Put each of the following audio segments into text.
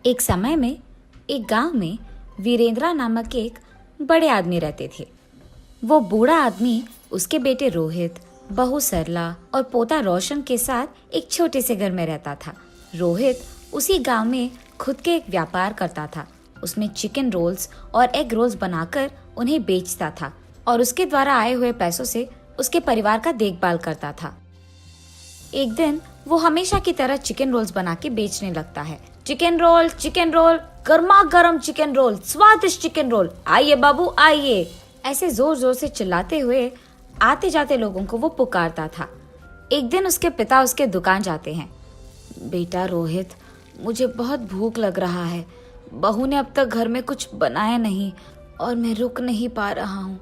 एक समय में एक गांव में वीरेंद्रा नामक एक बड़े आदमी रहते थे। वो बूढ़ा आदमी उसके बेटे रोहित, बहू सरला और पोता रोशन के साथ एक छोटे से घर में रहता था। रोहित उसी गांव में खुद के एक व्यापार करता था। उसमें चिकन रोल्स और एग रोल्स बनाकर उन्हें बेचता था और उसके द्वारा आए हुए पैसों से उसके परिवार का देखभाल करता था। एक दिन वो हमेशा की तरह चिकन रोल्स बना के बेचने लगता है। चिकन रोल, गर्मा गर्म चिकन रोल, स्वादिष्ट चिकन रोल, आइए बाबू आइए, ऐसे जोर जोर से चिल्लाते हुए आते जाते लोगों को वो पुकारता था। एक दिन उसके पिता उसके दुकान जाते हैं। बेटा रोहित, मुझे बहुत भूख लग रहा है। बहू ने अब तक घर में कुछ बनाया नहीं और मैं रुक नहीं पा रहा हूँ,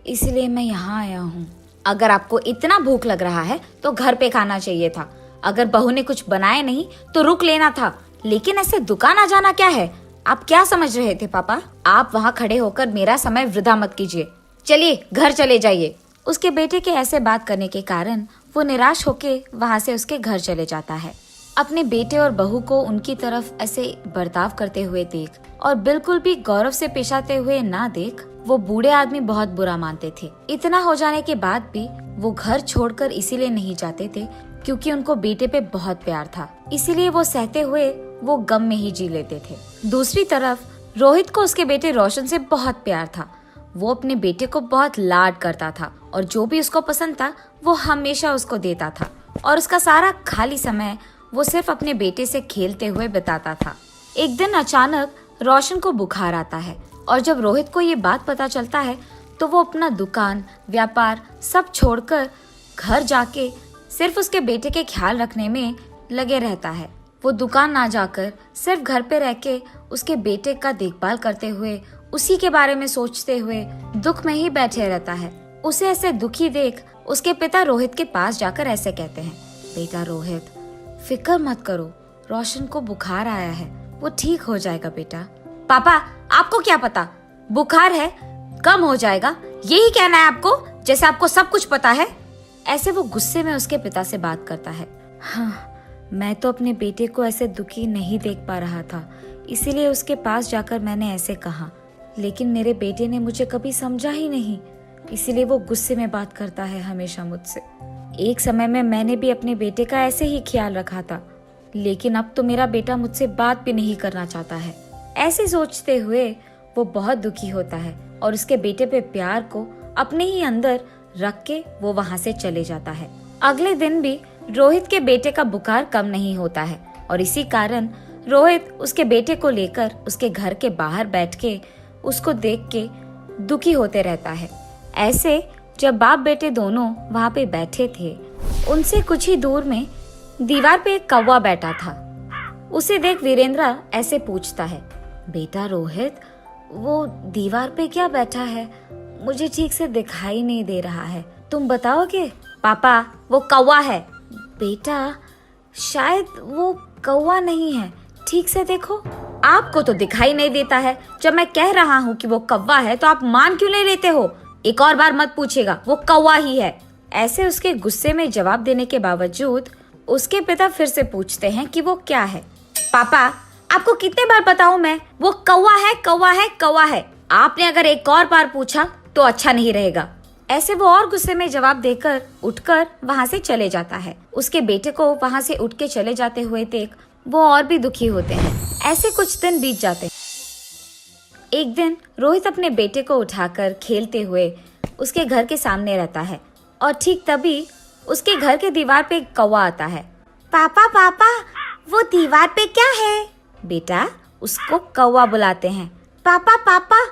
इसलिए मैं यहाँ आया हूँ। अगर आपको इतना भूख लग रहा है तो घर पे खाना चाहिए था। अगर बहू ने कुछ बनाया नहीं तो रुक लेना था, लेकिन ऐसे दुकान आ जाना क्या है? आप क्या समझ रहे थे पापा? आप वहाँ खड़े होकर मेरा समय वृथा मत कीजिए। चलिए घर चले जाइए। उसके बेटे के ऐसे बात करने के कारण वो निराश होके वहाँ से उसके घर चले जाता है। अपने बेटे और बहू को उनकी तरफ ऐसे बर्ताव करते हुए देख और बिल्कुल भी गौरव से पेश आते हुए ना देख वो बूढ़े आदमी बहुत बुरा मानते थे। इतना हो जाने के बाद भी वो घर छोड़कर इसीलिए नहीं जाते थे क्योंकि उनको बेटे पे बहुत प्यार था। इसीलिए वो सहते हुए वो गम में ही जी लेते थे। दूसरी तरफ रोहित को उसके बेटे रोशन से बहुत प्यार था। वो अपने बेटे को बहुत लाड करता था और जो भी उसको पसंद था वो हमेशा उसको देता था और उसका सारा खाली समय वो सिर्फ अपने बेटे से खेलते हुए बिताता था। एक दिन अचानक रोशन को बुखार आता है और जब रोहित को ये बात पता चलता है तो वो अपना दुकान, व्यापार सब छोड़कर घर जाके सिर्फ उसके बेटे के ख्याल रखने में लगे रहता है। वो दुकान ना जाकर सिर्फ घर पे रह के उसके बेटे का देखभाल करते हुए उसी के बारे में सोचते हुए दुख में ही बैठे रहता है। उसे ऐसे दुखी देख उसके पिता रोहित के पास जाकर ऐसे कहते हैं, बेटा रोहित, फिक्र मत करो, रोशन को बुखार आया है, वो ठीक हो जाएगा बेटा। पापा, आपको क्या पता, बुखार है, कम हो जाएगा, यही कहना है आपको, जैसे आपको सब कुछ पता है। ऐसे वो गुस्से में उसके पिता से बात करता है। हाँ, मैं तो अपने बेटे को ऐसे दुखी नहीं देख पा रहा था, इसीलिए उसके पास जाकर मैंने ऐसे कहा, लेकिन मेरे बेटे ने मुझे कभी समझा ही नहीं, इसीलिए वो गुस्से में बात करता है हमेशा मुझसे। एक समय में मैंने भी अपने बेटे का ऐसे ही ख्याल रखा था, लेकिन अब तो मेरा बेटा मुझसे बात भी नहीं करना चाहता है। ऐसे सोचते हुए वो बहुत दुखी होता है और उसके बेटे पे प्यार को अपने ही अंदर रख के वो वहाँ से चले जाता है। अगले दिन भी रोहित के बेटे का बुखार कम नहीं होता है और इसी कारण रोहित उसके बेटे को लेकर उसके घर के बाहर बैठ के उसको देख के दुखी होते रहता है। ऐसे जब बाप बेटे दोनों वहाँ पे बैठे थे, उनसे कुछ ही दूर में दीवार पे एक कौवा बैठा था। उसे देख वीरेंद्रा ऐसे पूछता है, बेटा रोहित, वो दीवार पे क्या बैठा है? मुझे ठीक से दिखाई नहीं दे रहा है, तुम बताओगे? पापा, वो कौवा है। बेटा, शायद वो कौवा नहीं है, ठीक से देखो। आपको तो दिखाई नहीं देता है, जब मैं कह रहा हूँ कि वो कौवा है तो आप मान क्यों नहीं लेते हो? एक और बार मत पूछेगा, वो कौवा ही है। ऐसे उसके गुस्से में जवाब देने के बावजूद उसके पिता फिर से पूछते हैं कि वो क्या है। पापा, आपको कितने बार बताऊं मैं, वो कौवा है, कौवा है, कौवा है। आपने अगर एक और बार पूछा तो अच्छा नहीं रहेगा। ऐसे वो और गुस्से में जवाब देकर उठकर वहाँ से चले जाता है। उसके बेटे को वहाँ से उठ के चले जाते हुए देख वो और भी दुखी होते हैं। ऐसे कुछ दिन बीत जाते हैं। एक दिन रोहित अपने बेटे को उठाकर खेलते हुए उसके घर के सामने रहता है और ठीक तभी उसके घर के दीवार पे एक कौवा आता है। पापा पापा, वो दीवार पे क्या है? बेटा, उसको कौवा बुलाते हैं। पापा पापा,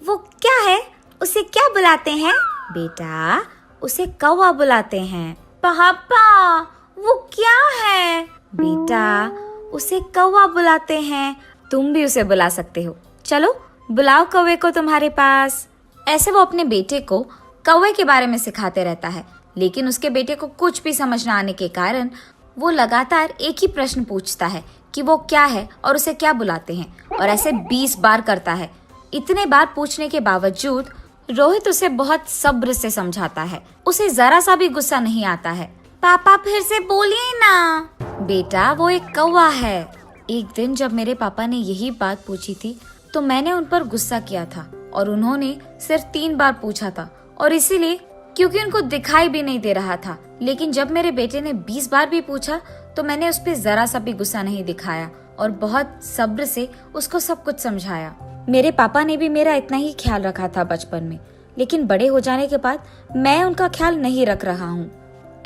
वो क्या है? उसे क्या बुलाते हैं? बेटा, उसे कौवा बुलाते हैं। पापा, वो क्या है? बेटा, उसे कौवा बुलाते हैं। तुम भी उसे बुला सकते हो, चलो बुलाओ कौवे को तुम्हारे पास। ऐसे वो अपने बेटे को कौवे के बारे में सिखाते रहता है, लेकिन उसके बेटे को कुछ भी समझ न आने के कारण वो लगातार एक ही प्रश्न पूछता है कि वो क्या है और उसे क्या बुलाते हैं, और ऐसे 20 बार करता है। इतने बार पूछने के बावजूद रोहित उसे बहुत सब्र से समझाता है। उसे जरा सा भी गुस्सा नहीं आता है। पापा फिर से बोलिए ना। बेटा, वो एक कौवा है, एक दिन जब मेरे पापा ने यही बात पूछी थी तो मैंने उन पर गुस्सा किया था और उन्होंने सिर्फ 3 बार पूछा था, और इसीलिए क्योंकि उनको दिखाई भी नहीं दे रहा था। लेकिन जब मेरे बेटे ने 20 बार भी पूछा तो मैंने उस पर जरा सा भी गुस्सा नहीं दिखाया और बहुत सब्र से उसको सब कुछ समझाया। मेरे पापा ने भी मेरा इतना ही ख्याल रखा था बचपन में, लेकिन बड़े हो जाने के बाद मैं उनका ख्याल नहीं रख रहा हूँ।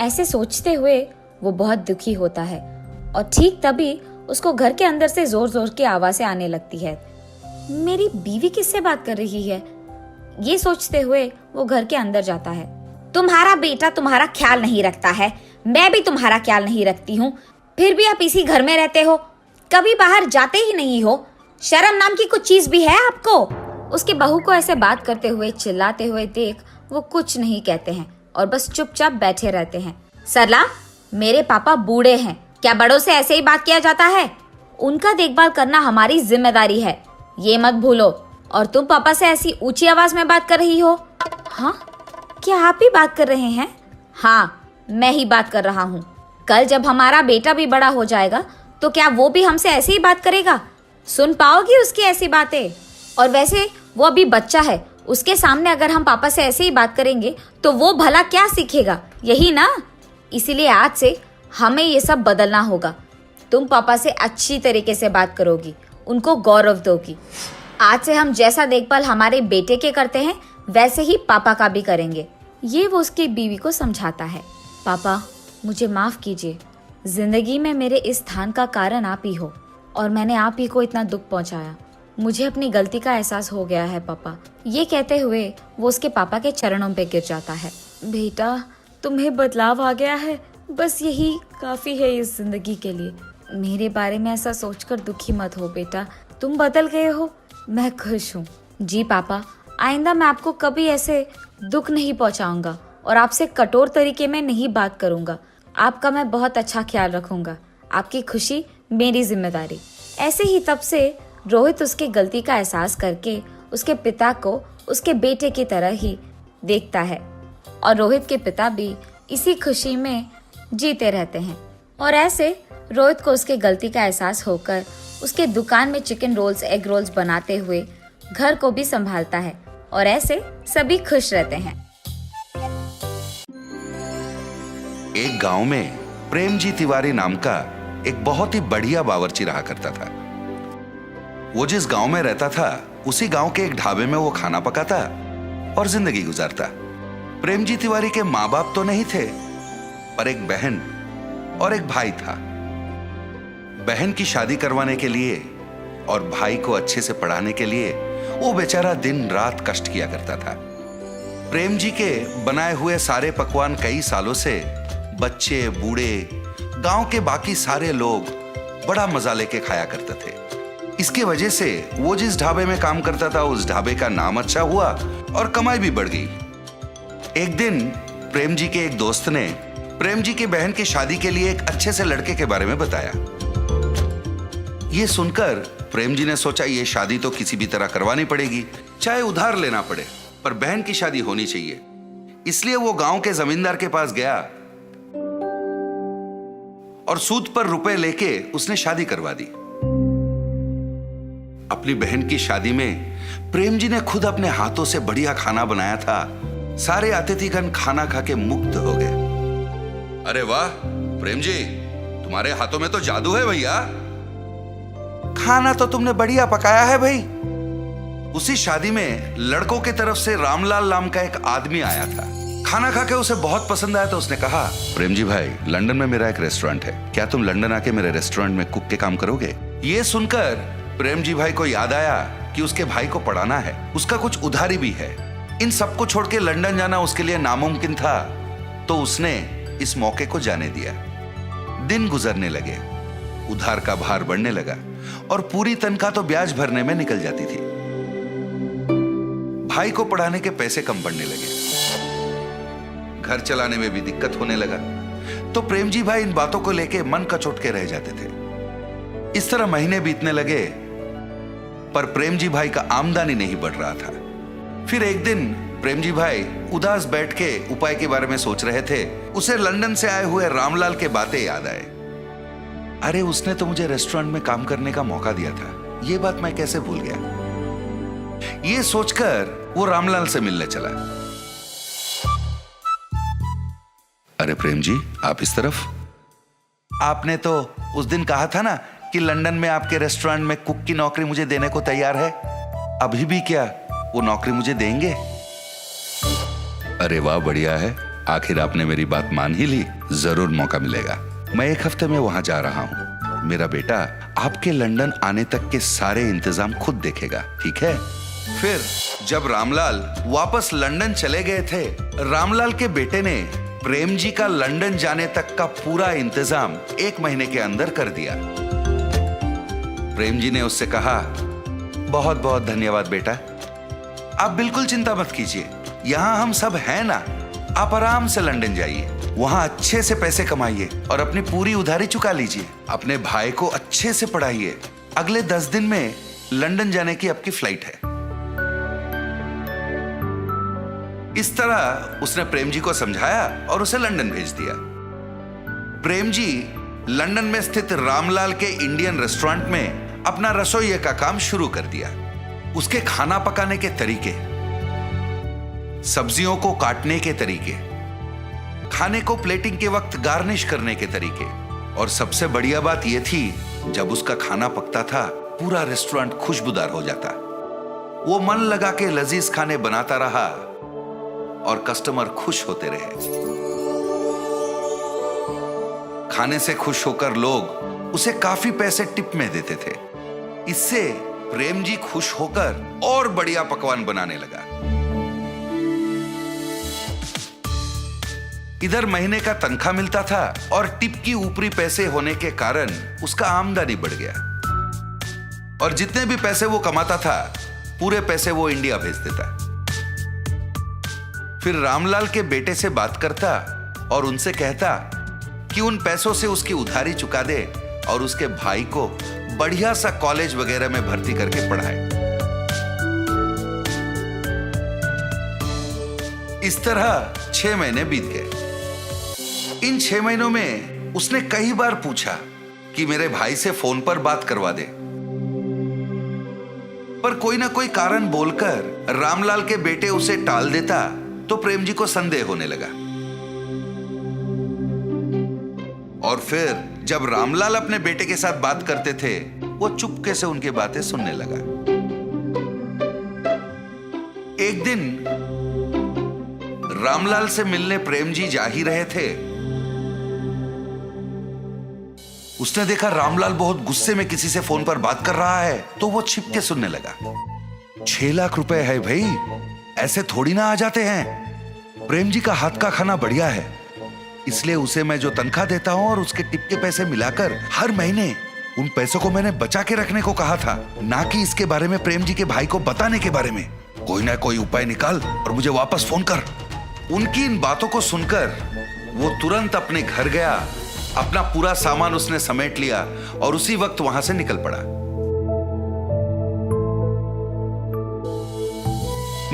ऐसे सोचते हुए वो बहुत दुखी होता है और ठीक तभी उसको घर के अंदर से जोर जोर की आवाजें आने लगती है। मेरी बीवी किससे बात कर रही है? ये सोचते हुए वो घर के अंदर जाता है। तुम्हारा बेटा तुम्हारा ख्याल नहीं रखता है, मैं भी तुम्हारा ख्याल नहीं रखती हूँ, फिर भी आप इसी घर में रहते हो, कभी बाहर जाते ही नहीं हो। शर्म नाम की कुछ चीज भी है आपको? उसकी बहू को ऐसे बात करते हुए चिल्लाते हुए देख वो कुछ नहीं कहते हैं और बस चुपचाप बैठे रहते हैं। सरला, मेरे पापा बूढ़े हैं, क्या बड़ों से ऐसे ही बात किया जाता है? उनका देखभाल करना हमारी जिम्मेदारी है, ये मत भूलो। और तुम पापा से ऐसी ऊंची आवाज में बात कर रही हो? हाँ, क्या आप ही बात कर रहे हैं? हाँ, मैं ही बात कर रहा हूँ। कल जब हमारा बेटा भी बड़ा हो जाएगा तो क्या वो भी हमसे ऐसे ही बात करेगा? सुन पाओगी उसकी ऐसी बातें? और वैसे वो अभी बच्चा है, उसके सामने अगर हम पापा से ऐसे ही बात करेंगे तो वो भला क्या सीखेगा, यही ना? इसीलिए आज से हमें ये सब बदलना होगा। तुम पापा से अच्छी तरीके से बात करोगी, उनको गौरव दोगी। आज से हम जैसा देखभाल हमारे बेटे के करते हैं वैसे ही पापा का भी करेंगे। ये वो उसकी बीवी को समझाता है। पापा, मुझे माफ कीजिए, जिंदगी में मेरे इस स्थान का कारण आप ही हो और मैंने आप ही को इतना दुख पहुंचाया। मुझे अपनी गलती का एहसास हो गया है पापा। ये कहते हुए वो उसके पापा के चरणों पे गिर जाता है। बेटा, तुम्हें बदलाव आ गया है, बस यही काफी है इस जिंदगी के लिए। मेरे बारे में ऐसा सोचकर दुखी मत हो बेटा, तुम बदल गए हो, मैं खुश हूँ। जी पापा, आइंदा मैं आपको कभी ऐसे दुख नहीं पहुँचाऊंगा और आपसे कठोर तरीके में नहीं बात करूंगा। आपका मैं बहुत अच्छा ख्याल रखूंगा, आपकी खुशी मेरी जिम्मेदारी। ऐसे ही तब से रोहित उसकी गलती का एहसास करके उसके पिता को उसके बेटे की तरह ही देखता है और रोहित के पिता भी इसी खुशी में जीते रहते हैं। और ऐसे रोहित को उसके गलती का एहसास होकर उसके दुकान में चिकन रोल्स, एग रोल्स बनाते हुए घर को भी संभालता है और ऐसे सभी खुश रहते हैं। एक गांव में प्रेमजी तिवारी नाम का एक बहुत ही बढ़िया बावर्ची रहा करता था। वो जिस गांव में रहता था उसी गांव के एक ढाबे में वो खाना पकाता और जिंदगी गुजारता। प्रेमजी तिवारी के माँ बाप तो नहीं थे, पर एक बहन और एक भाई था। बहन की शादी करवाने के लिए और भाई को अच्छे से पढ़ाने के लिए वो बेचारा दिन रात कष्ट किया करता था। प्रेम जी के बनाए हुए सारे पकवान कई सालों से बच्चे, बूढ़े, गांव के बाकी सारे लोग बड़ा मजा लेके खाया करते थे। इसकी वजह से वो जिस ढाबे में काम करता था उस ढाबे का नाम अच्छा हुआ और कमाई भी बढ़ गई। एक दिन प्रेम जी के एक दोस्त ने प्रेम जी की बहन की शादी के लिए एक अच्छे से लड़के के बारे में बताया। ये सुनकर प्रेम जी ने सोचा ये शादी तो किसी भी तरह करवानी पड़ेगी, चाहे उधार लेना पड़े, पर बहन की शादी होनी चाहिए। इसलिए वो गांव के जमींदार के पास गया और सूद पर रुपए लेके उसने शादी करवा दी। अपनी बहन की शादी में प्रेम जी ने खुद अपने हाथों से बढ़िया खाना बनाया था। सारे अतिथिगण खाना खा के मुग्ध हो गए। अरे वाह प्रेम जी, तुम्हारे हाथों में तो जादू है भैया, खाना तो तुमने बढ़िया पकाया है भाई। उसी शादी में लड़कों की तरफ से रामलाल नाम का एक आदमी आया था। खाना खा के उसे बहुत पसंद आया तो उसने कहा, प्रेम जी भाई, लंदन में मेरा एक रेस्टोरेंट है, क्या तुम लंदन आके मेरे रेस्टोरेंट में कुक के काम करोगे? ये सुनकर प्रेम जी भाई को याद आया कि उसके भाई को पढ़ाना है, उसका कुछ उधारी भी है। इन सबको छोड़ के लंदन जाना उसके लिए नामुमकिन था, तो उसने इस मौके को जाने दिया। दिन गुजरने लगे, उधार का भार बढ़ने लगा और पूरी तनख्वाह तो ब्याज भरने में निकल जाती थी। भाई को पढ़ाने के पैसे कम पड़ने लगे, घर चलाने में भी दिक्कत होने लगा। तो प्रेम जी भाई इन बातों को लेके मन कचोट के रह जाते थे। इस तरह महीने बीतने लगे, पर प्रेम जी भाई का आमदनी नहीं बढ़ रहा था। फिर एक दिन प्रेम जी भाई उदास बैठ के उपाय के बारे में सोच रहे थे। उसे लंदन से आए हुए रामलाल के बातें याद आए। अरे उसने तो मुझे रेस्टोरेंट में काम करने का मौका दिया था, ये बात मैं कैसे भूल गया। ये सोचकर वो रामलाल से मिलने चला। अरे प्रेम जी, आप इस तरफ। आपने तो उस दिन कहा था ना कि लंदन में आपके रेस्टोरेंट में कुक की नौकरी मुझे देने को तैयार है। अभी भी क्या वो नौकरी मुझे देंगे? अरे वाह, बढ़िया है, आखिर आपने मेरी बात मान ही ली। जरूर मौका मिलेगा। मैं 1 हफ्ते में वहां जा रहा हूं। मेरा बेटा आपके लंदन आने तक के सारे इंतजाम खुद देखेगा, ठीक है? फिर जब रामलाल वापस लंदन चले गए थे, रामलाल के बेटे ने प्रेम जी का लंदन जाने तक का पूरा इंतजाम 1 महीने के अंदर कर दिया। प्रेम जी ने उससे कहा, बहुत बहुत धन्यवाद बेटा, आप बिल्कुल चिंता मत कीजिए, यहाँ हम सब हैं ना। आप आराम से लंदन जाइए, वहां अच्छे से पैसे कमाइए और अपनी पूरी उधारी चुका लीजिए। अपने भाई को अच्छे से पढ़ाइए। अगले 10 दिन में लंदन जाने की आपकी फ्लाइट है। इस तरह उसने प्रेम जी को समझाया और उसे लंदन भेज दिया। प्रेम जी लंदन में स्थित रामलाल के इंडियन रेस्टोरेंट में अपना रसोइये का काम शुरू कर दिया। उसके खाना पकाने के तरीके, सब्जियों को काटने के तरीके, खाने को प्लेटिंग के वक्त गार्निश करने के तरीके, और सबसे बढ़िया बात यह थी, जब उसका खाना पकता था पूरा रेस्टोरेंट खुशबूदार हो जाता। वो मन लगा के लजीज खाने बनाता रहा और कस्टमर खुश होते रहे। खाने से खुश होकर लोग उसे काफी पैसे टिप में देते थे। इससे प्रेम जी खुश होकर और बढ़िया पकवान बनाने लगा। इधर महीने का तनख्वाह मिलता था और टिप की ऊपरी पैसे होने के कारण उसका आमदनी बढ़ गया। और जितने भी पैसे वो कमाता था, पूरे पैसे वो इंडिया भेज देता। फिर रामलाल के बेटे से बात करता और उनसे कहता कि उन पैसों से उसकी उधारी चुका दे और उसके भाई को बढ़िया सा कॉलेज वगैरह में भर्ती करके पढ़ाए। इस तरह 6 महीने बीत गए। इन 6 महीनों में उसने कई बार पूछा कि मेरे भाई से फोन पर बात करवा दे, पर कोई ना कोई कारण बोलकर रामलाल के बेटे उसे टाल देता तो प्रेम जी को संदेह होने लगा। और फिर जब रामलाल अपने बेटे के साथ बात करते थे, वो चुपके से उनकी बातें सुनने लगा। एक दिन रामलाल से मिलने प्रेम जी जा ही रहे थे। उसने देखा रामलाल बहुत गुस्से में किसी से फोन पर बात कर रहा है, तो वो छिपके सुनने लगा। 6 लाख रुपए है भाई, ऐसे थोड़ी ना आ जाते हैं। प्रेम जी का हाथ का खाना बढ़िया है, इसलिए उसे मैं जो तनख्वाह देता हूं और उसके टिप के पैसे मिलाकर हर महीने उन पैसों को मैंने बचा के रखने को कहा था, ना कि इसके बारे में प्रेम जी के भाई को बताने के बारे में। कोई ना कोई उपाय निकाल और मुझे वापस फोन कर। उनकी इन बातों को सुनकर वो तुरंत अपने घर गया। अपना पूरा सामान उसने समेट लिया और उसी वक्त वहां से निकल पड़ा।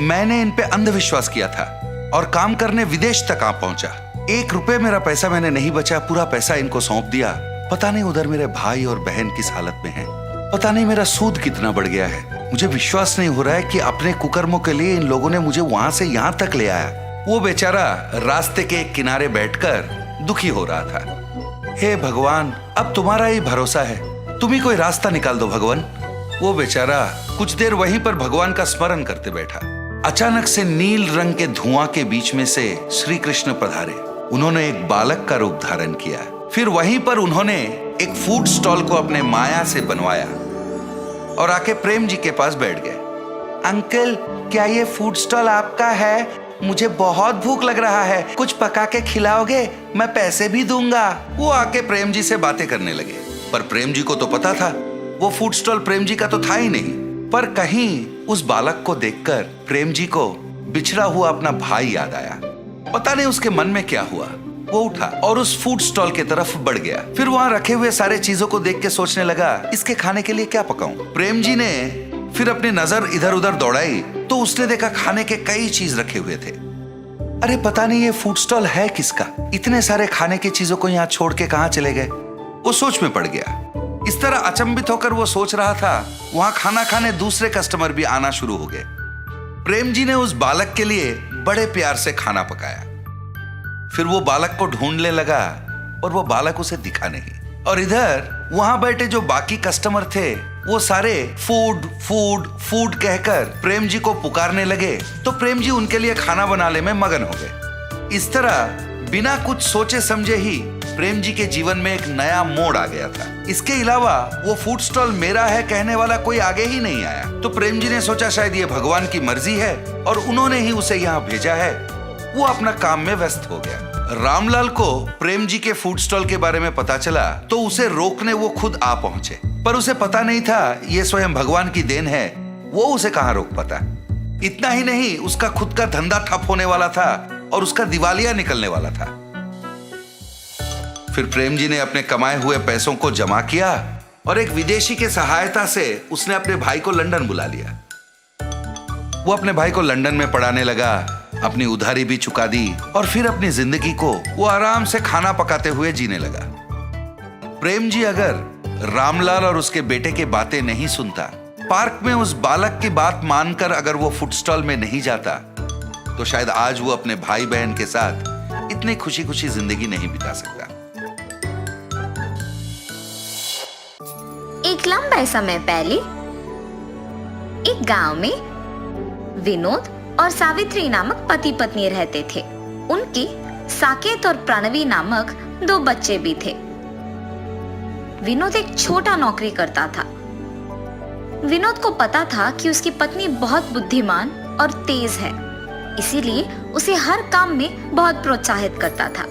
मैंने इन पे अंधविश्वास किया था और काम करने विदेश तक आ पहुंचा। 1 रुपए मेरा पैसा मैंने नहीं बचा, पूरा पैसा इनको सौंप दिया। पता नहीं उधर मेरे भाई और बहन किस हालत में हैं। पता नहीं मेरा सूद कितना बढ़ गया है। मुझे विश्वास नहीं हो रहा है कि अपने कुकर्मों के लिए इन लोगों ने मुझे वहां से यहां तक ले आया। वो बेचारा रास्ते के एक किनारे बैठकर दुखी हो रहा था। हे भगवान, अब तुम्हारा ही भरोसा है, तुम ही कोई रास्ता निकाल दो भगवान। वो बेचारा कुछ देर वहीं पर भगवान का स्मरण करते बैठा। अचानक से नील रंग के धुआं के बीच में से श्री कृष्ण पधारे। उन्होंने एक बालक का रूप धारण किया। फिर वहीं पर उन्होंने एक फूड स्टॉल को अपने माया से बनवाया और आके प्रेम जी के पास बैठ गए। अंकल, क्या ये फूड स्टॉल आपका है? मुझे बहुत भूख लग रहा है, कुछ पका के खिलाओगे? मैं पैसे भी दूंगा। वो आके प्रेम जी से बातें करने लगे, पर प्रेम जी को तो पता था वो फूड स्टॉल प्रेम जी का तो था ही नहीं। पर कहीं उस बालक को देखकर प्रेम जी को बिछड़ा हुआ अपना भाई याद आया। पता नहीं उसके मन में क्या हुआ। वो उठा और उस फूड स्टॉल की तरफ बढ़ गया। फिर वहां रखे हुए सारे चीजों को देख के सोचने लगा, इसके खाने के लिए क्या पकाऊं? प्रेम जी ने फिर अपनी नजर इधर उधर दौड़ाई तो उसने देखा खाने के कई चीज रखे हुए थे। अरे पता नहीं ये फूड स्टॉल है किसका? इतने सारे खाने की चीजों को यहाँ छोड़ के कहाँ चले गए? वो सोच में पड़ गया। इस तरह अचंभित होकर वो सोच रहा था, वहां खाना खाने दूसरे कस्टमर भी आना शुरू हो गए। प्रेम जी ने उस बालक के लिए बड़े प्यार से खाना पकाया। फिर वो बालक को ढूंढने लगा और वो बालक उसे दिखा नहीं। और इधर वहां बैठे जो बाकी कस्टमर थे वो सारे फूड फूड फूड कहकर प्रेम जी को पुकारने लगे, तो प्रेम जी उनके लिए खाना बनाने में मगन हो गए। इस तरह बिना कुछ सोचे समझे ही प्रेम जी के जीवन में एक नया मोड़ आ गया था। इसके अलावा वो फूड स्टॉल मेरा है कहने वाला कोई आगे ही नहीं आया। तो प्रेम जी ने सोचा शायद ये भगवान की मर्जी है और उन्होंने ही उसे यहाँ भेजा है। वो अपना काम में व्यस्त हो गया। रामलाल को प्रेम जी के फूड स्टॉल के बारे में पता चला तो उसे रोकने वो खुद आ पहुंचे, पर उसे पता नहीं था ये स्वयं भगवान की देन है। वो उसे कहां रोक पाता। इतना ही नहीं, उसका खुद का धंधा ठप होने वाला था और उसका दिवालिया निकलने वाला था। फिर प्रेम जी ने अपने कमाए हुए पैसों को जमा किया और एक विदेशी के सहायता से उसने अपने भाई को लंदन बुला लिया। वो अपने भाई को लंदन में पढ़ाने लगा, अपनी उधारी भी चुका दी और फिर अपनी जिंदगी को वो आराम से खाना पकाते हुए जीने लगा। प्रेम जी अगर रामलाल और उसके बेटे की बातें नहीं सुनता, पार्क में उस बालक की बात मानकर अगर वो फूड स्टॉल में नहीं जाता, तो शायद आज वो अपने भाई बहन के साथ इतनी खुशी खुशी जिंदगी नहीं बिता सकता। एक लंबे समय पहले एक गांव में विनोद और सावित्री नामक पति पत्नी रहते थे। उनके साकेत और प्रणवी नामक 2 बच्चे भी थे। विनोद एक छोटा नौकरी करता था। विनोद को पता था कि उसकी पत्नी बहुत बुद्धिमान और तेज है, इसीलिए उसे हर काम में बहुत प्रोत्साहित करता था।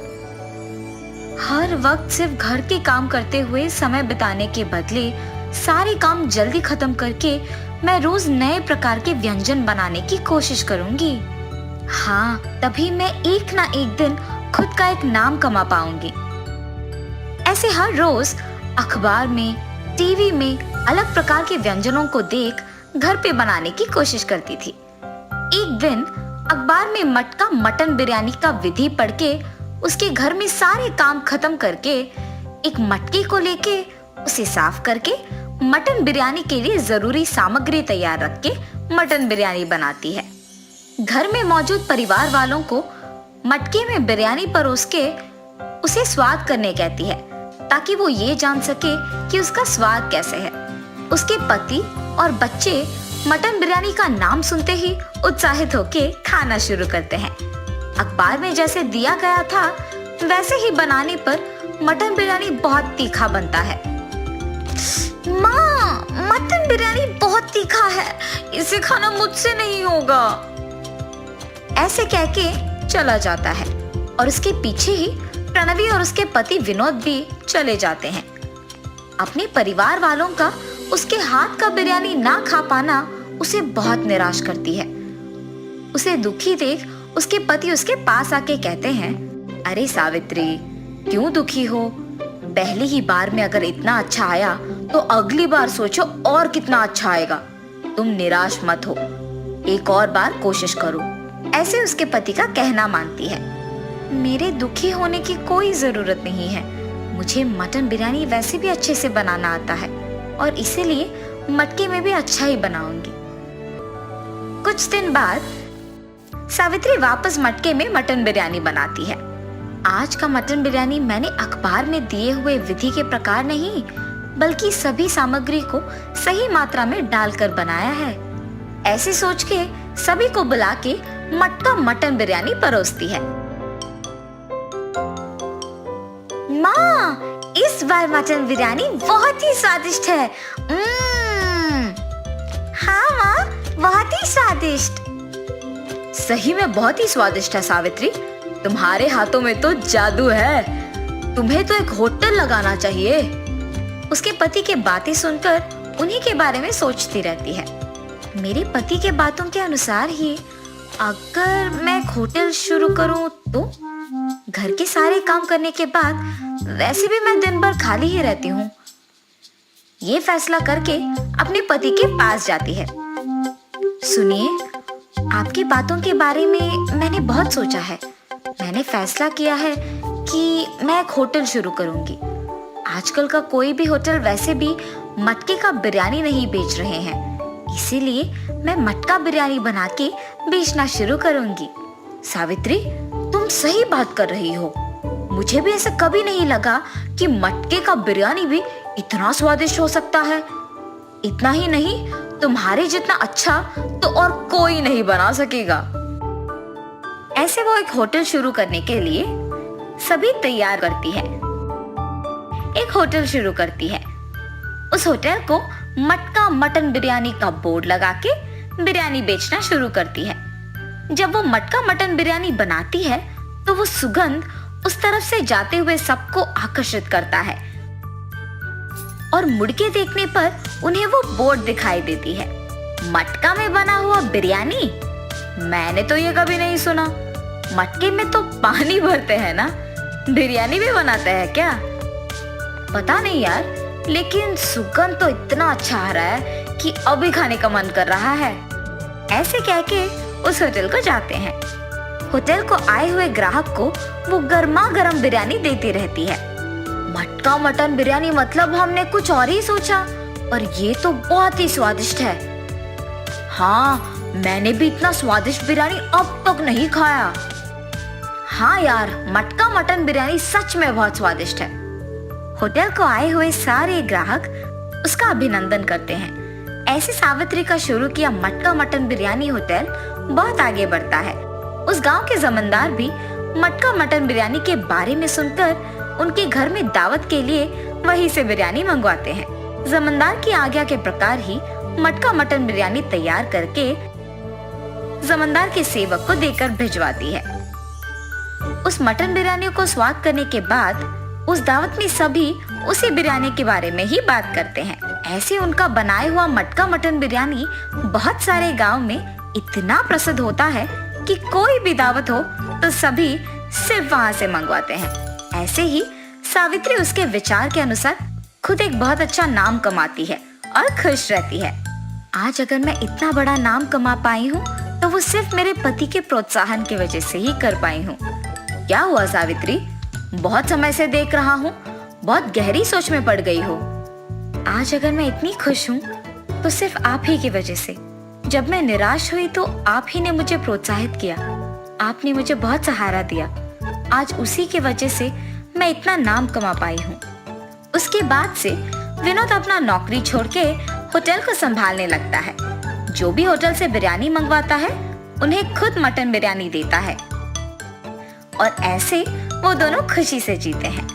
हर वक्त सिर्फ घर के काम करते हुए समय बिताने के बदले सारे काम जल्दी खत्म करके मैं रोज नए प्रकार के व्यंजन बनाने की कोशिश करूंगी। हाँ, तभी मैं एक ना एक दिन खुद का एक नाम कमा पाऊंगी। ऐसे हर रोज अखबार में, टीवी में अलग प्रकार के व्यंजनों को देख घर पे बनाने की कोशिश करती थी। एक दिन अखबार में मटका मटन बिरयानी का विधि पढ़ के उसके घर में सारे काम खत्म करके एक मटके को लेके उसे साफ करके मटन बिरयानी के लिए जरूरी सामग्री तैयार रख के मटन बिरयानी बनाती है। घर में मौजूद परिवार वालों को मटके में बिरयानी परोस के उसे स्वाद करने कहती है, ताकि वो ये जान सके कि उसका स्वाद कैसे है। उसके पति और बच्चे मटन बिरयानी का नाम सुनते ही उत्साहित होके खाना शुरू करते हैं। अखबार में जैसे दिया गया था वैसे ही बनाने पर मटन बिरयानी बहुत तीखा बनता है। माँ, मटन बिरयानी बहुत तीखा है, इसे खाना मुझसे नहीं होगा, ऐसे कह के चला जाता है। और उसके पीछे ही प्रणवी और उसके पति विनोद भी चले जाते हैं। अपने परिवार वालों का उसके हाथ का बिरयानी ना खा पाना उसे बहुत निराश करती है। उसे दुखी देख उसके पति उसके पास आके कहते हैं, अरे सावित्री, क्यों दुखी हो? पहली ही बार में अगर इतना अच्छा आया तो अगली बार सोचो और कितना अच्छा आएगा। तुम निराश मत हो, एक और बार कोशिश करो, ऐसे उसके पति का कहना मानती है। मेरे दुखी होने की कोई जरूरत नहीं है, मुझे मटन बिरयानी वैसे भी अच्छे से बनाना आता है और इसीलिए मटके में भी अच्छा ही बनाऊंगी। कुछ दिन बाद सावित्री वापस मटके में मटन बिरयानी बनाती है। आज का मटन बिरयानी मैंने अखबार में दिए हुए विधि के प्रकार नहीं, बल्कि सभी सामग्री को सही मात्रा में डालकर बनाया है। ऐसे सोच के सभी को बुला के मटका मटन बिरयानी परोसती है। माँ, इस बार मटन बिरयानी बहुत ही स्वादिष्ट है। हाँ माँ, बहुत ही स्वादिष्ट। सही में बहुत ही स्वादिष्ट है सावित्री, तुम्हारे हाथों में तो जादू है, तुम्हें तो एक होटल लगाना चाहिए। उसके पति के बातें सुनकर उन्हीं के बारे में सोचती रहती है। मेरे पति के बातों के अनुसार ही अगर मैं एक होटल शुरू करूं तो घर के सारे काम करने के बाद वैसे भी मैं दिन भर खाली ही रहती हूँ। ये फैसला करके अपने पति के पास जाती है। सुनिए, आपकी बातों के बारे में मैंने बहुत सोचा है। मैंने फैसला किया है कि मैं एक होटल शुरू करूंगी। आजकल का कोई भी होटल वैसे भी मटके का बिरयानी नहीं बेच रहे हैं, इसीलिए मैं मटका बिरयानी बना के बेचना शुरू करूंगी। सावित्री, तुम सही बात कर रही हो। मुझे भी ऐसा कभी नहीं लगा कि मटके का बिरयानी भी इतना स्वादिष्ट हो सकता है। इतना ही नहीं, तुम्हारे जितना अच्छा तो और कोई नहीं बना सकेगा। ऐसे वो एक होटल शुरू करने के लिए सभी तैयार करती है। एक होटल शुरू करती है। उस होटल को मटका मटन बिरयानी का बोर्ड लगा के बिरयानी बेचना शुरू करती है। जब वो मटका मटन बिरयानी बनाती है तो वो सुगंध उस तरफ से जाते हुए सबको आकर्षित करता है और मुड़ के देखने पर उन्हें वो बोर्ड दिखाई देती है। मटका में बना हुआ बिरयानी, मैंने तो ये कभी नहीं सुना। मटके में तो पानी भरते हैं ना, बिरयानी भी बनाते हैं क्या? पता नहीं यार, लेकिन सुगंध तो इतना अच्छा आ रहा है कि अभी खाने का मन कर रहा है। ऐसे कह के उस होटल को जाते हैं। होटल को आए हुए ग्राहक को वो गर्मा गर्म बिरयानी देती रहती है। मटका मटन बिरयानी मतलब हमने कुछ और ही सोचा, पर ये तो बहुत ही स्वादिष्ट है। हाँ, मैंने भी इतना स्वादिष्ट बिरयानी अब तक नहीं खाया। हाँ यार, मटका मटन बिरयानी सच में बहुत स्वादिष्ट है। होटल को आए हुए सारे ग्राहक उसका अभिनंदन करते हैं। ऐसे सावित्री का शुरू किया मटका मटन बिरयानी होटल बहुत आगे बढ़ता है। उस गांव के जमींदार भी मटका मटन बिरयानी के बारे में सुनकर उनके घर में दावत के लिए वहीं से बिरयानी मंगवाते हैं। जमींदार की आज्ञा के प्रकार ही मटका मटन बिरयानी तैयार करके जमींदार के सेवक को देकर भिजवाती है। उस मटन बिरयानी को स्वाद करने के बाद उस दावत में सभी उसी बिरयानी के बारे में ही बात करते हैं। ऐसे उनका बनाया हुआ मटका मटन बिरयानी बहुत सारे गांव में इतना प्रसिद्ध होता है कि कोई भी दावत हो तो सभी सिर्फ वहां से मंगवाते हैं। ऐसे ही सावित्री उसके विचार के अनुसार खुद एक बहुत अच्छा नाम कमाती है और खुश रहती है। आज अगर मैं इतना बड़ा नाम कमा पाई हूँ तो वो सिर्फ मेरे पति के प्रोत्साहन की वजह से ही कर पाई हूँ। क्या हुआ सावित्री? बहुत समय से देख रहा हूँ, बहुत गहरी सोच में पड़ गई हो। आज अगर मैं इतनी खुश हूँ तो सिर्फ आप ही की वजह से। जब मैं निराश हुई तो आप ही ने मुझे प्रोत्साहित किया, आपने मुझे बहुत सहारा दिया। आज उसी की वजह से मैं इतना नाम कमा पाई हूँ। उसके बाद से विनोद अपना नौकरी छोड़ के होटल को संभालने लगता है। जो भी होटल से बिरयानी मंगवाता है उन्हें खुद मटन बिरयानी देता है और ऐसे वो दोनों खुशी से जीते हैं।